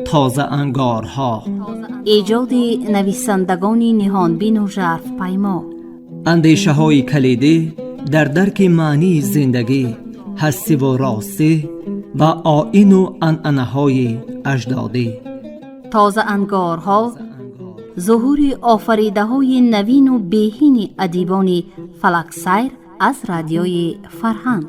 تازه انگارها، ایجاد نویسندگان نهانبین و ژرف پیما، اندیشه های کلیدی در درک معنی زندگی، هستی و راستی و آیین و عنعنه های اجدادی. تازه انگارها، ظهور آفریده های نوین و بهین ادیبان فلک سیر از رادیوی فرهنگ.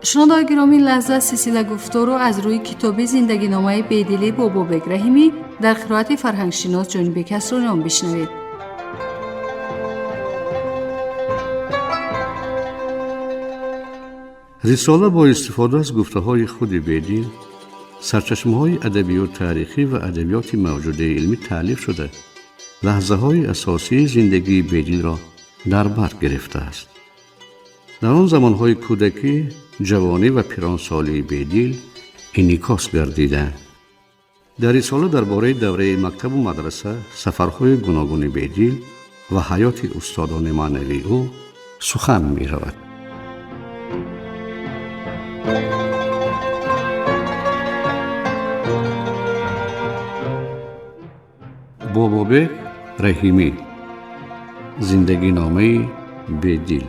شنوندگان گرامی، لحظه سلسله گفتار رو از روی کتاب زندگی نامه بیدلی با بابک رحیمی در قرائت فرهنگ شناس جانب کسرانیان بشنوید. رساله با استفاده از گفته‌های خود بیدل، سرچشمه‌های ادبیات تاریخی و ادبیات موجوده علمی تألیف شده، لحظه‌های اساسی زندگی بیدل را در بر گرفته است. در آن زمانهای کودکی، جوانی و پیرانسالی بیدل انعکاس گردیده. در رساله درباره دوره مکتب و مدرسه، سفرهای گوناگون بیدل و حیات استادان معنوی او سخن می‌رود. با بابک رحیمی، زندگی نامه بیدل.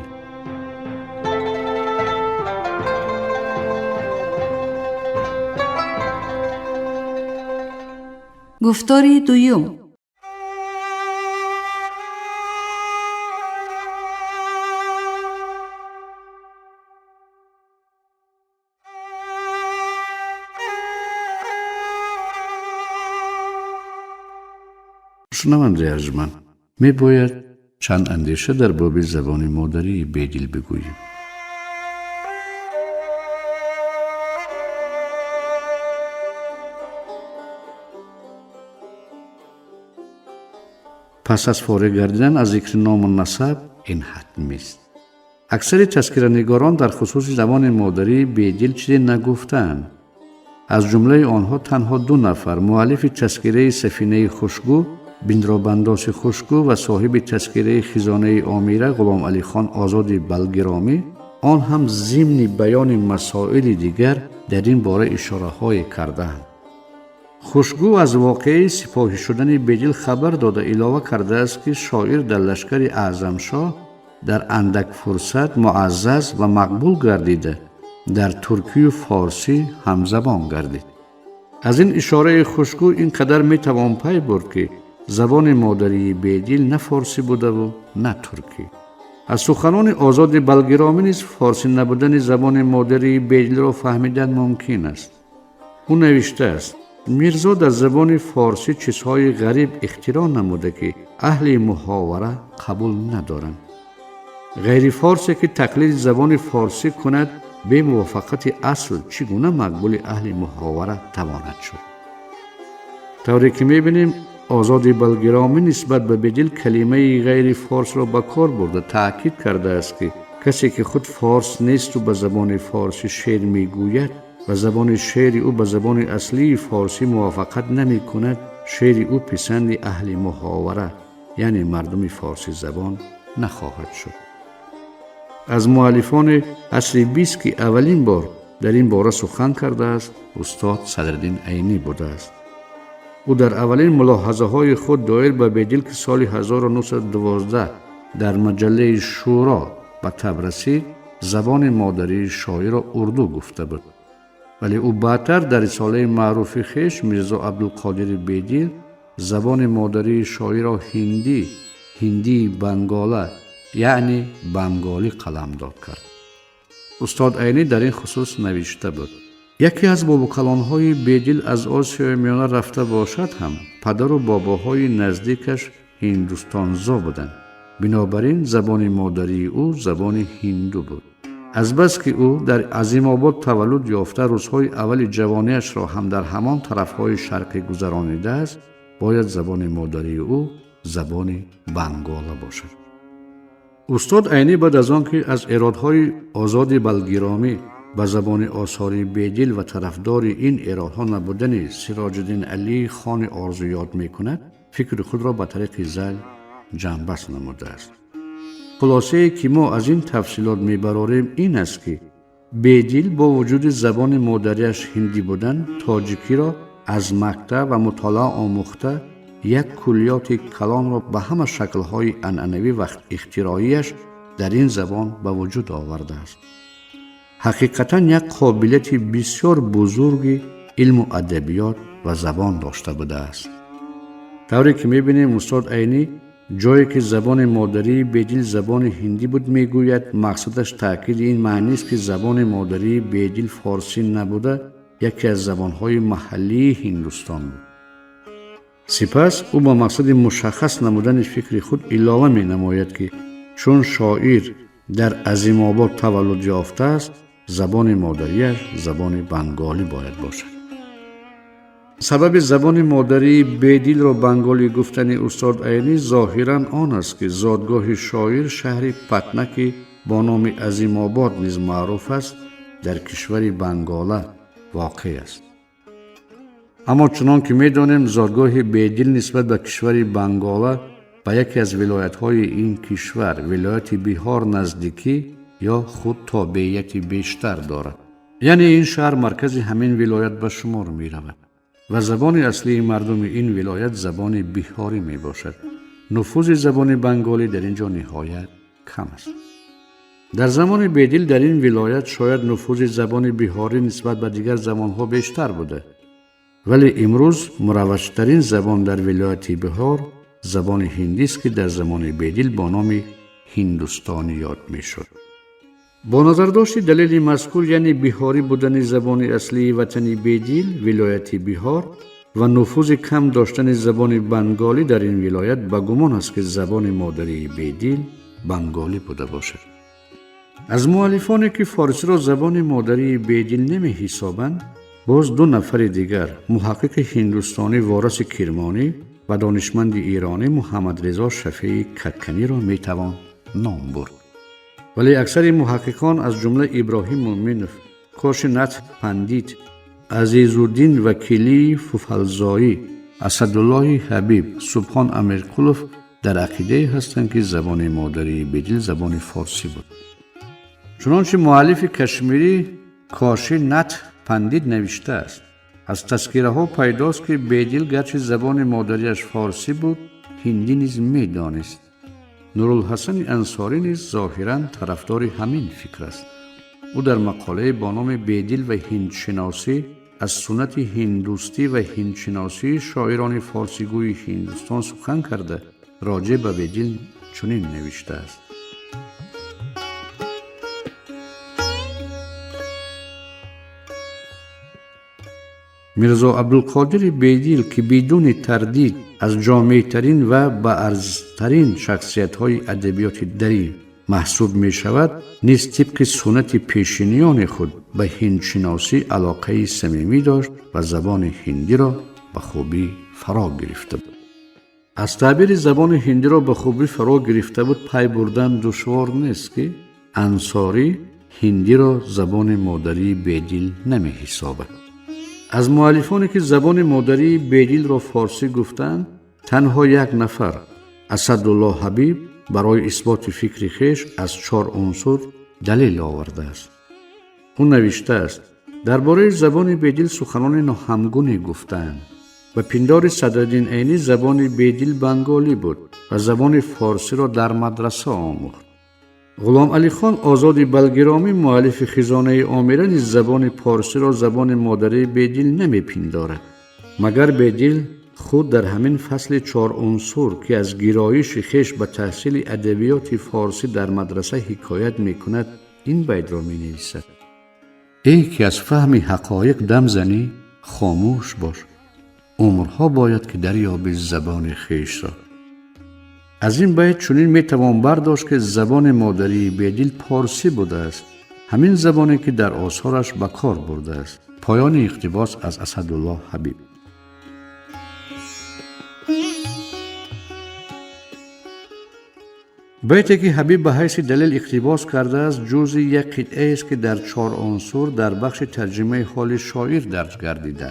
گفتار دوم. شنونده ارجمند، می باید چند اندیشه در باب زبان مادری بیدل بگوییم. پس از فارغ گردیدن از ذکر نام و نسب، این حتمی است. اکثر تذکره‌نگاران در خصوص زبان مادری بیدل چیزی نگفتند. از جمله آنها تنها 2 نفر، مؤلف تذکره سفینه خوشگو بندرابنداس خوشگو و صاحب تذکره خزانه آمیره غلام علی خان آزاد بلگرامی، آن هم ضمن بیان مسائل دیگر در این باره اشاره های کردند. خوشگو از واقعه سپاهی شدن بیدل خبر داده علاوه کرده است که شاعر در لشکر اعظمشاه در اندک فرصت معزز و مقبول گردیده، در ترکی و فارسی همزبان گردید. از این اشاره خوشگو اینقدر میتوان پی برد که زبان مادری بیدل نه فارسی بوده و نه ترکی. از سخنان آزاد بلگرامی نیز فارسی نبودن زبان مادری بیدل را فهمیدن ممکن است. او نوشته است: میرزا در زبان فارسی چیزهای غریب اختراع نموده که اهل محاوره قبول ندارند. غیر فارسی که تقلید زبان فارسی کند به موافقت اصل چگونه مقبول اهل محاوره تواند شد؟ طوری که میبینیم آزاد بلگرامی نسبت به بیدل کلمه غیر فارس را به کار برده، تأکید کرده است که کسی که خود فارس نیست و به زبان فارسی شعر میگوید و زبان شعر او به زبان اصلی فارسی موافقت نمی کند، شعر او پسند اهل محاوره یعنی مردم فارسی زبان نخواهد شد. از مؤلفان عصر 20 که اولین بار در این باره سخن کرده است، استاد صدرالدین عینی بوده است. او در اولین ملاحظه های خود دایر به بیدل که سال 1912 در مجله شورا به تب رسید، زبان مادری شاعر را اردو گفته بود. ولی او بعدتر در رساله معروف خویش میرزا عبدالقادر بیدل زبان مادری شاعر را هندی بنگاله یعنی بنگالی قلمداد کرد. استاد عینی در این خصوص نوشته بود: یکی از باباکلانهای بیدل از آسیای میانه رفته باشد هم پدر و باباهای نزدیکش هندوستانزا بودند. بنابراین زبان مادری او زبان هندو بود. از بس که او در عظیم آباد تولد یافته، روزهای اول جوانیش را هم در همان طرفهای شرقی گذرانیده است، باید زبان مادری او زبان بنگالا باشد. استاد عینی بعد از آن که از ارادهای آزاد بلگرامی به زبان آثاری بیدل و طرفدار این ایرادها نبودن سراج الدین علی خان آرزو یاد می کند، فکر خود را به طریق زل جنبش نموده است. خلاصه که ما از این تفصیلات می براریم این است که بیدل با وجود زبان مادریش هندی بودن، تاجیکی را از مکتب و مطالعه آموخته، یک کلیات کلام را به همه شکل‌های عنعنوی و اختراعیش در این زبان به وجود آورده است. حقیقتاً یک قابلیت بسیار بزرگ علم و ادبیات و زبان داشته بوده است. طوری که می‌بینیم استاد عینی جایی که زبان مادری بیدل زبان هندی بود میگوید مقصدش تأکید این معنی است که زبان مادری بیدل فارسی نبوده، یکی از زبان‌های محلی هندوستان بود. سپس او با مقصد مشخص نمودن فکر خود علاوه می نماید که چون شاعر در عظیم آباد تولد یافته است، زبان مادریش زبان بنگالی باید باشد. سبب زبان مادری بیدل را بنگالی گفتن استاد عینی ظاهراً آن است که زادگاه شاعر شهر پتنه با نام عظیم آباد نیز معروف است در کشور بنگاله واقع است. اما چنان که می دانیم زادگاه بیدل نسبت به کشور بنگاله به یکی از ولایت‌های این کشور ولایت بیهار نزدیکی یا خود تابعیت بیشتر دارد. یعنی این شهر مرکز همین ولایت به شمار می رود و زبان اصلی مردم این ولایت زبان بیهاری می باشد. نفوذ زبان بنگالی در اینجا نهایت کم است. در زمان بیدل در این ولایت شاید نفوذ زبان بیهاری نسبت به دیگر زبان‌ها بیشتر بوده، ولی امروز مروج‌ترین زبان در ولایت بیهار زبان هندی است که در زمان بیدل با نام هندوستانی یاد می‌شد. با نظر داشت دلیل مذکور یعنی بیهاری بودن زبان اصلی وطن بیدل ولایت بیهار و نفوذ کم داشتن زبان بنگالی در این ولایت به گمان است که زبان مادری بیدل بنگالی بوده باشد. از مؤلفانی که فارسی را زبان مادری بیدل نمی حسابند، باز دو نفر دیگر محقق هندوستانی وارث کرمانی و دانشمند ایرانی محمد رضا شفیعی کدکنی را می توان نام برد. ولی اکثر محققان از جمله ابراهیم مومنوف، کاشنات پندیت، عزیزالدین وکیلی فوفالزایی، اسدالله حبیب، سبحان امیرقلوف در عقیده هستند که زبان مادری بیدل زبان فارسی بود. چنانچه مؤلف کشمیری کاشنات پندیت نوشته است: از تذکره ها پیداست که بیدل گرچه زبان مادریش فارسی بود، هندی نیز می دانست. نورالحسن انصاری نیز ظاهراً طرفدار همین فکر است. او در مقاله با نام بیدل و هندشناسی از سنت هندوستی و هندشناسی شاعران فارسیگوی هندوستان سخن کرده راجع به بیدل چنین نوشته است: میرزا عبدالقادر بیدل که بدون تردید از جامع ترین و بارزترین شخصیت های ادبیات دری محسوب می شود، نیز طبق سنت پیشینیان خود به هندشناسی علاقه صمیمی داشت و زبان هندی را به خوبی فرا گرفته بود. از تعبیر زبان هندی را به خوبی فرا گرفته بود پی بردن دشوار نیست که انصاری هندی را زبان مادری بیدل نمی حسابد. از مؤلفانی که زبان مادری بیدل را فارسی گفتند، تنها یک نفر، اسدالله حبیب، برای اثبات فکر خویش از 4 عنصر دلیل آورده است. او نوشته است: درباره زبان بیدل سخنان ناهمگونی گفتند و پندار صدرالدین عینی زبان بیدل بنگالی بود و زبان فارسی را در مدرسه آموخت. غلام علی خان آزاد بلگرامی مؤلف خزانه آمیره نیز زبان پارسی را زبان مادری بیدل نمی پندارد، مگر بیدل خود در همین فصل 4 عنصر که از گرایش خویش به تحصیل ادبیات فارسی در مدرسه حکایت می کند این بیت را می نویسد: ای که از فهم حقایق دم زنی خاموش باش، عمرها باید که دریابی زبان خویش را. از این بیت چنین می توان برداشت که زبان مادری بیدل پارسی بوده است، همین زبانی که در آثارش به کار برده است. پایان اقتباس از اسدالله حبیب. بیتی که حبیب به حیث دلیل اقتباس کرده است جزء یک قطعه است که در 4 عنصر در بخش ترجمه حال شاعر درج گردیده.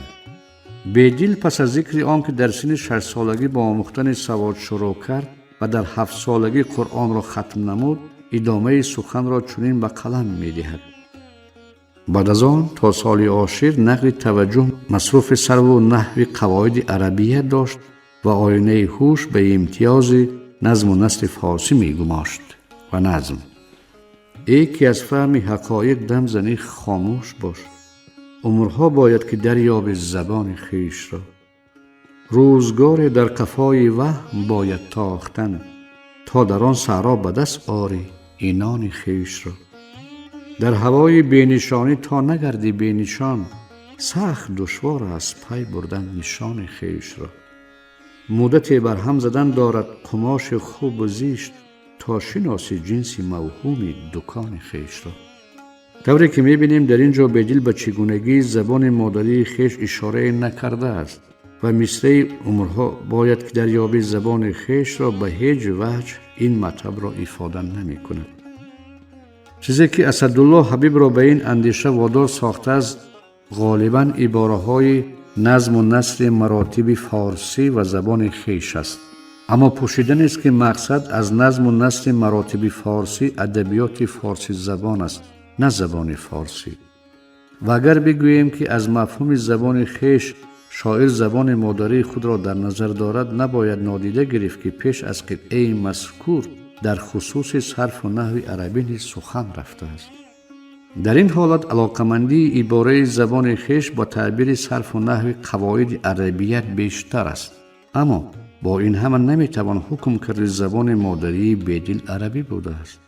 بیدل پس از ذکر آن که در سن 6 سالگی با آموختن سواد شروع کرد و در 7 سالگی قرآن را ختم نمود، ادامه سخن را چنین به قلم می دهد: بعد از آن تا سال عاشر نقل توجه مصروف سرو و نحو قواعد عربیه داشت و آینه هوش به امتیاز نظم و نثر فارسی می گماشت و نظم. ای که از فهم حقایق دم زنی خاموش باش، عمرها باید که دریاب زبان خویش را. روزگار در قفای وهم باید تاختن، تا در آن صحرا به دست آری اینان خویش را. در هوای بینشانی تا نگردی بینشان، سخت دشوار است پی بردن نشان خویش را. مدت بر هم زدن دارد قماش خوب و زیشت، تا شناسی جنسی موهومی دکان خویش را. طوری که می‌بینیم در اینجا بیدل به چگونگی زبان مادری خویش اشاره نکرده است و مصرع عمرها باید که دریابی زبان خویش را به هیچ وجه این مطلب را افاده نمی‌کند. چیزی که اسدالله حبیب را به این اندیشه وادار ساخته است غالباً عباره‌های نظم و نثر مراتب فارسی و زبان خویش است. اما پوشیدن است که مقصد از نظم و نثر مراتب فارسی ادبیات فارسی زبان است، نه زبان فارسی. و اگر بگوییم که از مفهوم زبان خویش شاعر زبان مادری خود را در نظر دارد، نباید نادیده گرفت که پیش از قطعه مذکور در خصوص صرف و نحو عربی نیز سخن رفته است. در این حالت علاقمندی عباره زبان خویش با تعبیر صرف و نحو قواعد عربیت بیشتر است. اما با این همه نمیتوان حکم کرد زبان مادری بیدل عربی بوده است.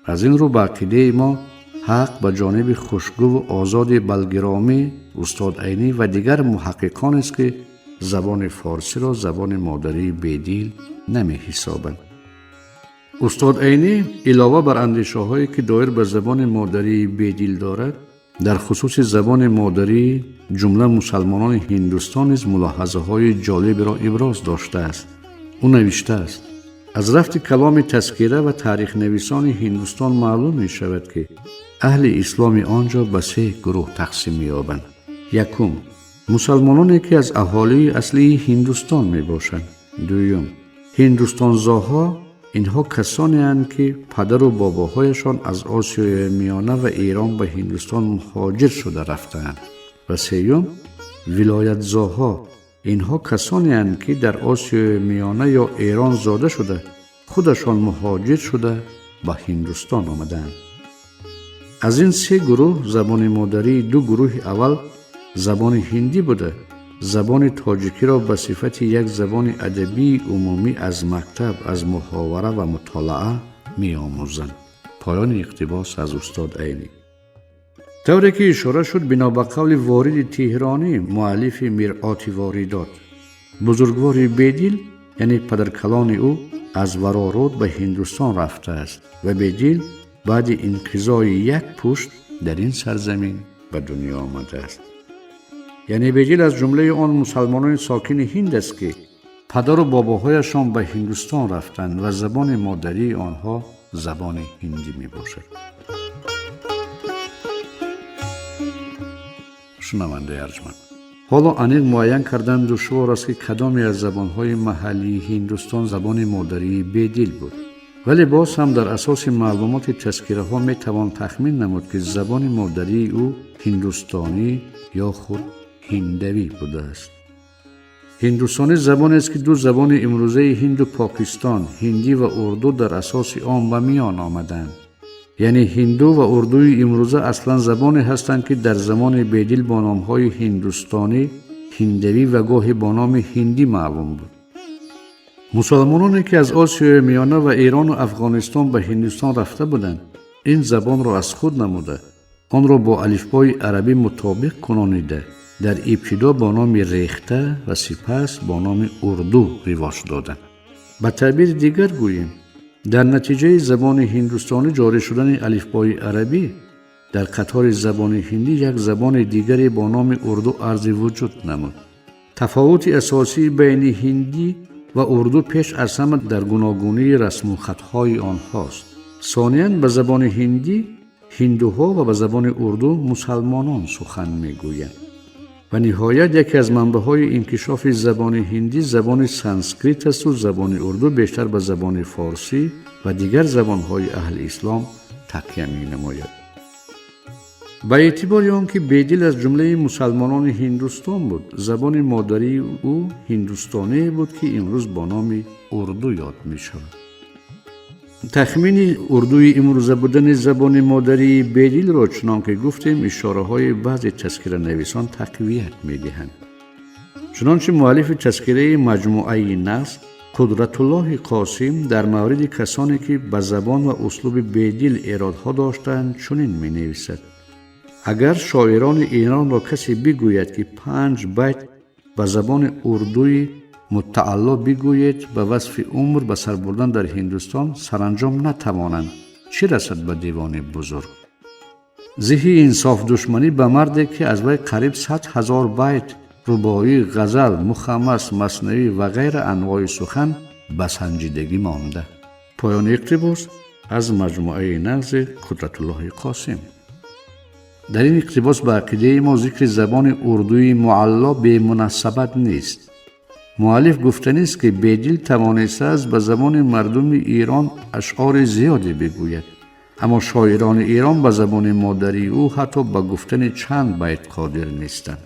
از این رو به عقیده ما حق به جانب خوشگو و آزاد بلگرامی استاد عینی و دیگر محققان است که زبان فارسی را زبان مادری بیدل نمی حسابند. استاد عینی علاوه بر اندیشه هایی که دایر به زبان مادری بیدل دارد، در خصوص زبان مادری جمله مسلمانان هندوستان نیز ملاحظه های جالب را ابراز داشته است. او نوشته است: از رفت کلام تذکره و تاریخ نویسان هندوستان معلوم می شود که اهل اسلام آنجا به 3 گروه تقسیم یابند. یکم، مسلمانانی که از اهالی اصلی هندوستان می باشند. دوم، هندوستان زاها، اینها کسانی هستند که پدر و باباهایشان از آسیای میانه و ایران به هندوستان مهاجر شده رفتند. و سوم، ولایت زاها، اینها کسانی هستند که در آسیای میانه یا ایران زاده شده خودشان مهاجر شده به هندوستان آمدند. از این 3 گروه زبان مادری 2 گروه اول زبان هندی بوده. زبان تاجیکی را به صفت یک زبان ادبی عمومی از مکتب، از محاوره و مطالعه می آموزند. پایان اقتباس از استاد عینی. طوری که اشاره شد بنا به قول وارد تهرانی مؤلف مرآت واردات، بزرگوار بیدل یعنی پدرکلان او از ورارود به هندوستان رفته است و بیدل بعد انقضای یک پشت در این سرزمین به دنیا آمده است. یعنی بیدل از جمله آن مسلمانان ساکن هند است که پدر و باباهایشان به هندوستان رفتند و زبان مادری آنها زبان هندی می باشد. شنونده ارجمند، حالا انیق معین کردن دشوار است که کدامی از زبانهای محلی هندوستان زبان مادری بیدل بود، ولی باز هم در اساس معلومات تذکره ها می توان تخمین نمود که زبان مادری او هندوستانی یا خود هندوی بوده است. هندوستانی زبان است که 2 زبان امروزه هند و پاکستان، هندی و اردو، در اساس آن به میان آمدند. یعنی هندو و اردوی امروزه اصلا زبانی هستند که در زمان بیدل با نامهای هندوستانی، هندوی و گاهی با نام هندی معلوم بود. مسلمانانی که از آسیای میانه و ایران و افغانستان به هندوستان رفته بودند، این زبان را از خود نموده، آن را با الفبای عربی مطابق کنانیده، در ابتدا با نام ریخته و سپس با نام اردو رواج دادند. به تعبیر دیگر گوییم در نتیجه زبان هندوستانی جاری شدن الفبای عربی در قطار زبان هندی یک زبان دیگری با نام اردو عرض وجود نمود. تفاوت اساسی بین هندی و اردو پیش از همه در گوناگونی رسم و خطهای آنهاست. ثانیاً به زبان هندی هندوها و به زبان اردو مسلمانان سخن میگویند. و نهایت یکی از منبع‌های انکشاف زبان هندی زبان سانسکریت است و زبان اردو بیشتر به زبان فارسی و دیگر زبان‌های اهل اسلام تکیه می‌نماید. با اعتبار آنکه بیدل از جمله مسلمانان هندوستان بود، زبان مادری او هندوستانی بود که امروز با نام اردو یاد می‌شود. تخمین اردوی امروزه بودن زبان مادری بیدل را چنان که گفتیم اشاره‌های بعضی تذکره نویسان تقویت می‌دهند. چنانچه مؤلف تذکره مجموعه نص قدرت الله قاسم در مورد کسانی که به زبان و اسلوب بیدل ایرادها داشتند چنین می‌نویسد: اگر شاعران ایران را کسی بگوید که 5 بیت به زبان اردوی متعلا بگوید به وصف عمر به سر بردن در هندوستان سرانجام نتوانند، چه رسد به دیوان بزرگ. زهی انصاف دشمنی به مردی که از وی قریب 100,000 بیت رباعی، غزل، مخمس، مثنوی و غیر انواع سخن به سنجیدگی مانده. پایان اقتباس از مجموعه نغز قدرت الله قاسم. در این اقتباس به عقیده ما ذکر زبان اردوی معلا به مناسبت نیست. مؤلف گفتنی است که بیدل توانسته است به زبان مردم ایران اشعار زیادی بگوید، اما شاعران ایران به زبان مادری او حتی به گفتن چند بیت قادر نیستند.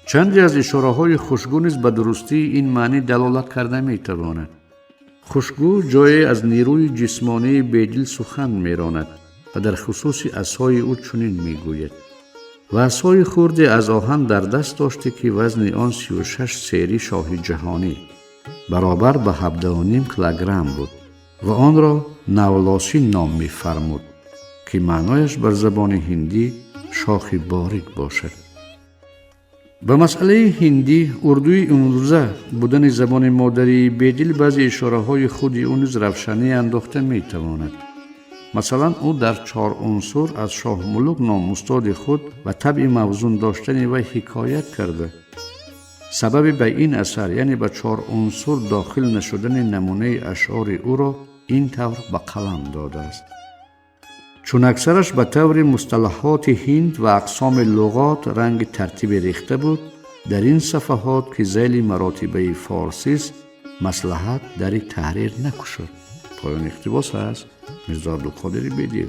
چندی از اشاره‌های خوشگو نیز به درستی این معنی دلالت کرده می‌تواند. خوشگو جای از نیروی جسمانی بیدل سخن می‌راند و در خصوص عصای او چنین می‌گوید: و عصای خرد از آهن در دست داشته که وزن آن 36 سری شاه جهانی برابر به 17.5 کیلوگرم بود و آن را نولاسی نام می‌فرمود که معنایش بر زبان هندی شاخ باریک باشد. به مسئله هندی اردوی امروزه بودن زبان مادری بیدل بعضی اشاره‌های خودی او نیز روشنی انداخته می‌تواند. مثلا او در 4 عنصر از شاه ملوک نام استاد خود و طبع موزون داشتن و حکایت کرده. سبب به این اثر یعنی به 4 عنصر داخل نشدن نمونه اشعار او را این طور به قلم داده است. چون اکثرش به طور مصطلحات هند و اقسام لغات رنگ ترتیب ریخته بود، در این صفحات که ذیل مراتبه فارسی است مصلحت در تحریر نکشد. پایان اقتباس است میرزا عبدالقادر بیدل.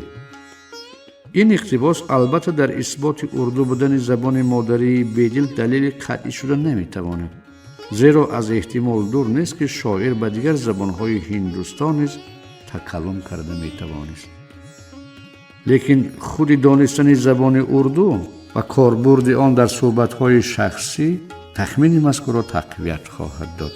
این اقتباس البته در اثبات اردو بودن زبان مادری بیدل دلیل قطعی شده نمیتواند، زیرا از احتمال دور نیست که شاعر به دیگر زبانهای هندوستان نیز تکلم کرده میتوانست. لیکن خود دانستن زبان اردو و کاربرد آن در صحبت‌های شخصی تخمین مذکور را تقویت خواهد داد.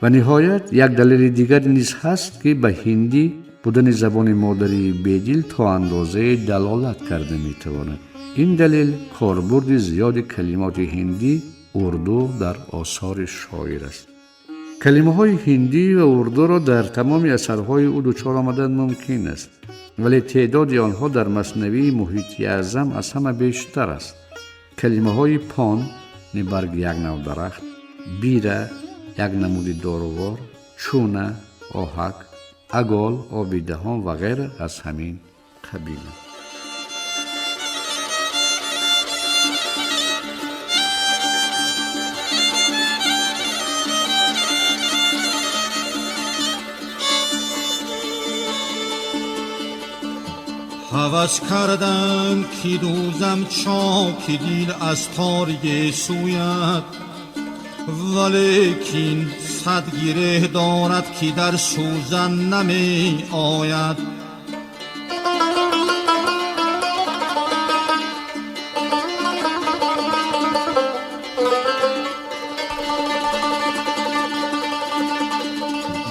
و نهایت یک دلیل دیگر نیز هست که به هندی بودن زبان مادری بیدل تا اندازه دلالت کرده میتواند. این دلیل کاربرد زیاد کلمات هندی اردو در آثار شاعر است. کلمه های هندی و اردو را در تمام اثرهای او دچار آمدن ممکن است، ولی تعداد آنها در مثنوی محیط اعظم از همه بیشتر است. کلمه های پان برگ یک نوع درخت، بیره یک نمود داروار، چونه آهک، اگال آب دهان و غیره از همین قبیل. هوس کردم که دوزم چاک دیل از تاریک سویت، ولیکن صد گره دارد که در سوزن نمی آید.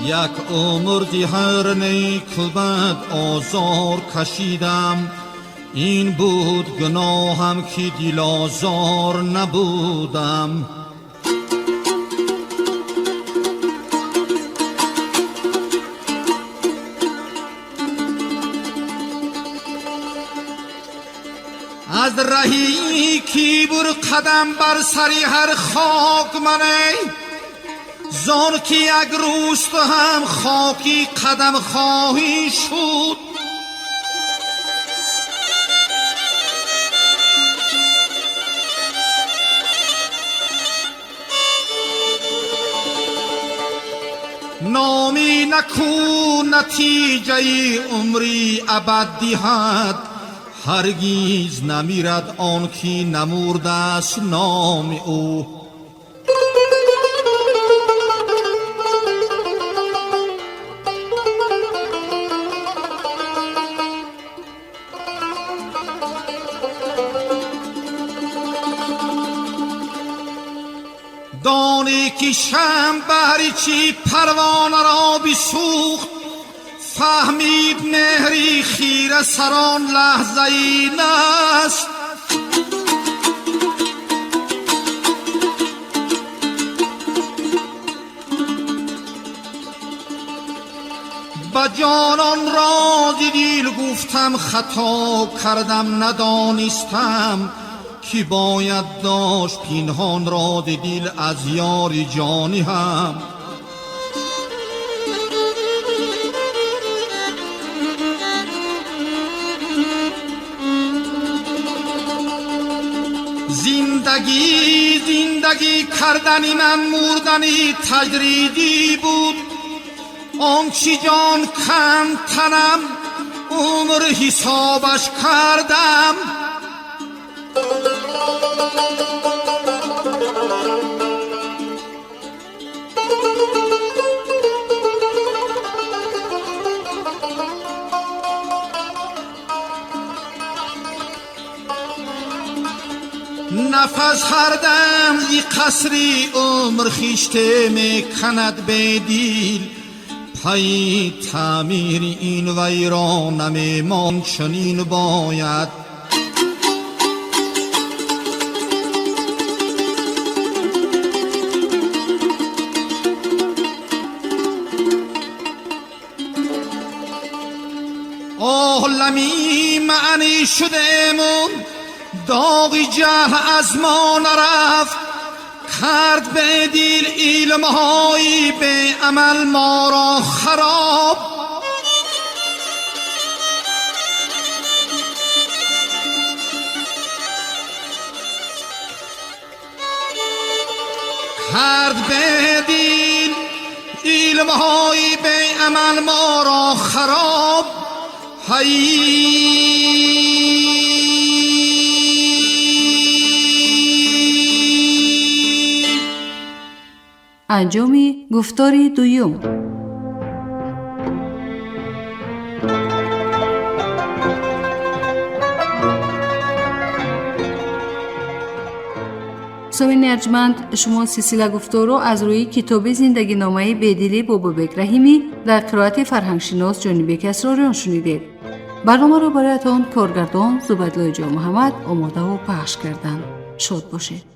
یک عمر دیگر نیکبد آزار کشیدم، این بود گناهم که دل آزار نبودم. از رهی کی بر قدم بر سری هر خاک منه، زان که یک روز تو هم خاکی قدم خواهی شد. نامی نکو نتیجه عمری ابد دهد، هرگیز نمیرد آن که نمرده است نام او. دانی که شمع بهر چی پروانه را بسوخت، فهمید مهری خیره سران لحظه ای نست. با جانان راز دل گفتم خطا کردم ندانستم، که باید داشت پنهان را دل از یار جانی هم. زندگی کردنی من مردنی تجریدی بود، آنچه جان کم تنم عمر حسابش کردم. نفس هر دم ای قصری عمر خیشته می کند به دل، پای تعمیر این ویران نمیمان چنین باید. عالمی معنی شدهمون، داغی جهل از ما نرفت، کرد به دل علمهایی به عمل ما را خراب. کرد به دل علمهایی به عمل ما را خراب. انجام گفتار دوم. سامعین ارجمند، شما سلسله گفتار رو از روی کتاب زندگی نامه بیدلی بابابک رحیمی در قرائت فرهنگشناس جانی کسروریان شنیدید. برنامه را برایتان کارگردان زبدلای جان محمد آماده و پخش کردند. شاد باشید.